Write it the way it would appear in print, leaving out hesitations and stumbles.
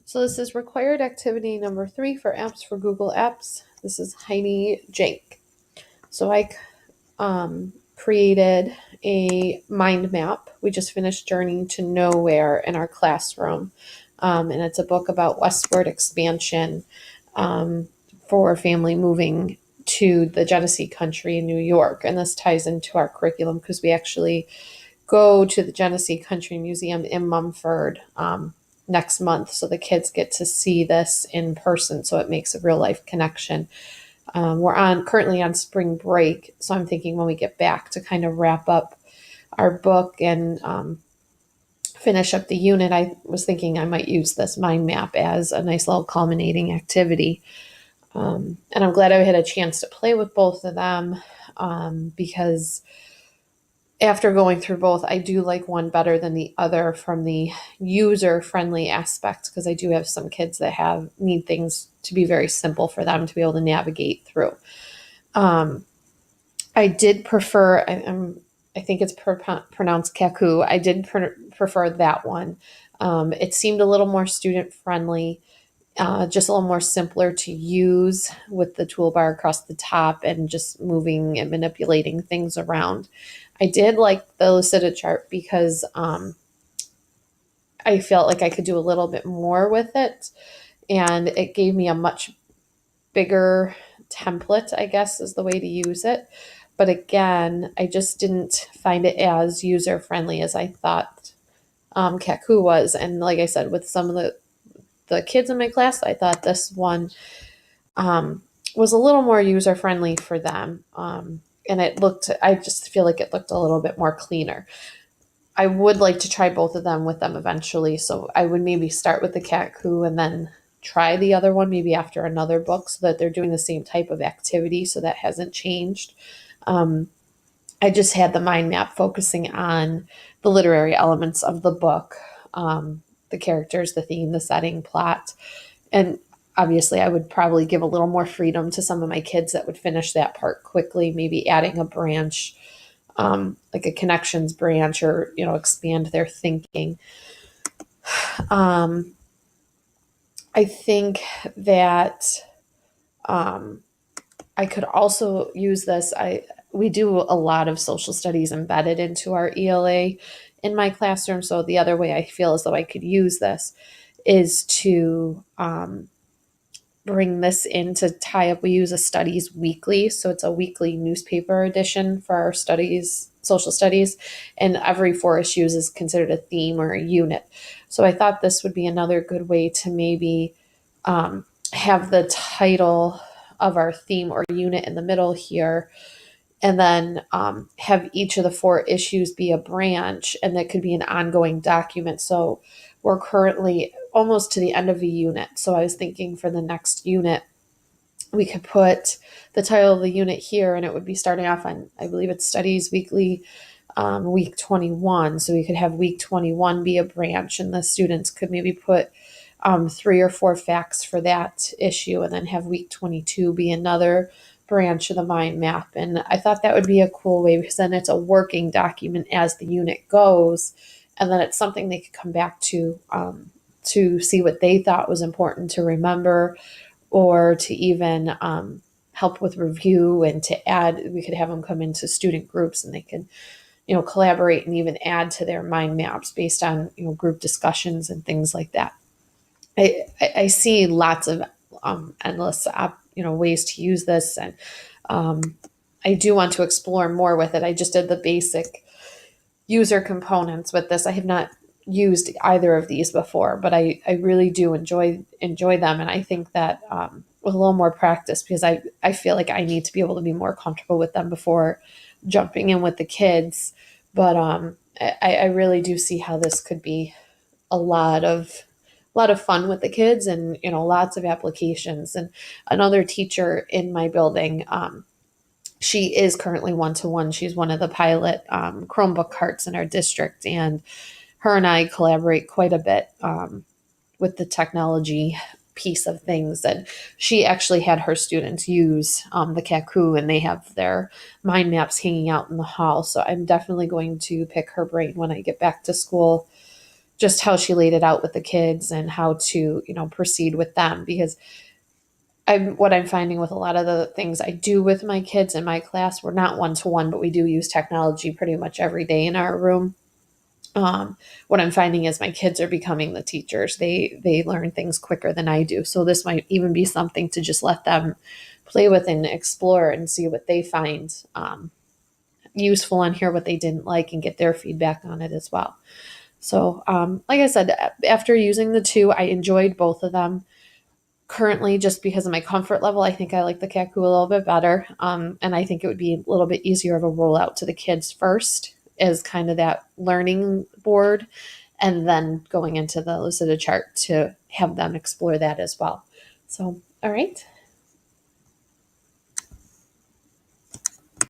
So this is required activity number 3 for apps for Google Apps. This is Heidi Jake. So I created a mind map. We just finished Journey to Nowhere in our classroom. And it's a book about westward expansion for a family moving to the Genesee Country in New York. And this ties into our curriculum because we actually go to the Genesee Country Museum in Mumford next month. So the kids get to see this in person. So it makes a real life connection. We're currently on spring break. So I'm thinking when we get back to kind of wrap up our book and finish up the unit, I was thinking I might use this mind map as a nice little culminating activity. And I'm glad I had a chance to play with both of them because after going through both, I do like one better than the other from the user-friendly aspect because I do have some kids that need things to be very simple for them to be able to navigate through. I did prefer, I think it's pronounced Kaku. I did prefer that one. It seemed a little more student-friendly, just a little more simpler to use with the toolbar across the top and just moving and manipulating things around. I did like the Lucidachart because I felt like I could do a little bit more with it, and it gave me a much bigger template, I guess is the way to use it. But again, I just didn't find it as user friendly as I thought Kaku was. And like I said, with some of the kids in my class, I thought this one was a little more user friendly for them. And I just feel like it looked a little bit more cleaner. I would like to try both of them with them eventually. So I would maybe start with the Kaku and then try the other one maybe after another book so that they're doing the same type of activity. So that hasn't changed. I just had the mind map focusing on the literary elements of the book, the characters, the theme, the setting, plot. And obviously, I would probably give a little more freedom to some of my kids that would finish that part quickly, maybe adding a branch, like a connections branch, or expand their thinking. I think that I could also use this. We do a lot of social studies embedded into our ELA in my classroom. So the other way I feel as though I could use this is to bring this in to tie up. We use a studies weekly, so it's a weekly newspaper edition for our studies, social studies, and every 4 issues is considered a theme or a unit. So I thought this would be another good way to maybe have the title of our theme or unit in the middle here, and then have each of the 4 issues be a branch, and that could be an ongoing document. So we're currently almost to the end of a unit. So I was thinking for the next unit, we could put the title of the unit here, and it would be starting off on, I believe it's Studies Weekly, week 21. So we could have week 21 be a branch, and the students could maybe put 3 or 4 facts for that issue, and then have week 22 be another branch of the mind map. And I thought that would be a cool way because then it's a working document as the unit goes, and then it's something they could come back to see what they thought was important to remember, or to even help with review, and to add. We could have them come into student groups, and they can collaborate and even add to their mind maps based on group discussions and things like that. I see lots of endless ways to use this, and I do want to explore more with it. I just did the basic user components with this. I have not used either of these before, but I really do enjoy them, and I think that with a little more practice, because I feel like I need to be able to be more comfortable with them before jumping in with the kids. But I really do see how this could be a lot of fun with the kids, and lots of applications. And another teacher in my building, she is currently one-to-one. She's one of the pilot Chromebook carts in our district, and her and I collaborate quite a bit with the technology piece of things. And she actually had her students use the Kaku, and they have their mind maps hanging out in the hall. So I'm definitely going to pick her brain when I get back to school just how she laid it out with the kids and how to, proceed with them. Because what I'm finding with a lot of the things I do with my kids in my class, we're not one to one, but we do use technology pretty much every day in our room. What I'm finding is my kids are becoming the teachers. They learn things quicker than I do. So this might even be something to just let them play with and explore and see what they find useful and hear what they didn't like and get their feedback on it as well. So, like I said, after using the two, I enjoyed both of them. Currently, just because of my comfort level, I think I like the Kaku a little bit better. And I think it would be a little bit easier of a rollout to the kids first as kind of that learning board, and then going into the Lucida chart to have them explore that as well. So, all right.